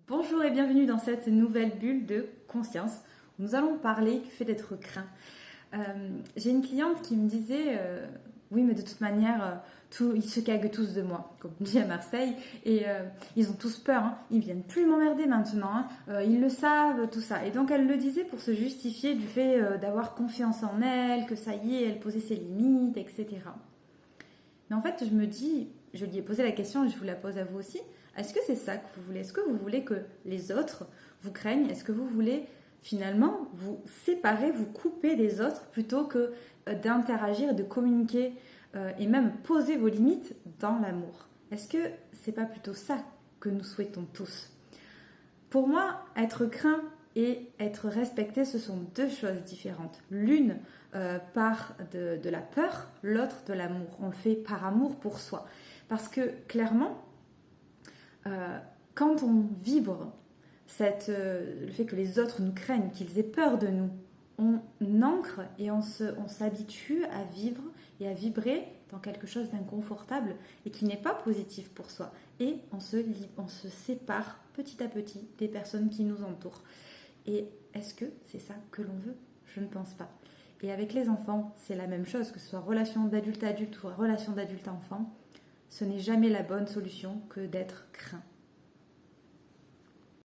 Bonjour et bienvenue dans cette nouvelle bulle de conscience où nous allons parler du fait d'être craint. J'ai une cliente qui me disait oui mais de toute manière ils se caguent tous de moi, comme on dit à Marseille, et ils ont tous peur, hein. Ils viennent plus m'emmerder maintenant, hein. Ils le savent, tout ça. Et donc elle le disait pour se justifier du fait d'avoir confiance en elle, que ça y est, elle posait ses limites, etc. Mais en fait, je lui ai posé la question et je vous la pose à vous aussi. Est-ce que c'est ça que vous voulez? Est-ce que vous voulez que les autres vous craignent? Est-ce que vous voulez finalement vous séparer, vous couper des autres plutôt que d'interagir, de communiquer et même poser vos limites dans l'amour? Est-ce que c'est pas plutôt ça que nous souhaitons tous? Pour moi, être craint et être respecté, ce sont deux choses différentes. L'une part de la peur, l'autre de l'amour. On le fait par amour pour soi. Parce que clairement, quand on vibre le fait que les autres nous craignent, qu'ils aient peur de nous, on ancre et on s'habitue à vivre et à vibrer dans quelque chose d'inconfortable et qui n'est pas positif pour soi. Et on se sépare petit à petit des personnes qui nous entourent. Et est-ce que c'est ça que l'on veut? Je ne pense pas. Et avec les enfants, c'est la même chose, que ce soit relation d'adulte à adulte ou relation d'adulte à enfant. Ce n'est jamais la bonne solution que d'être craint.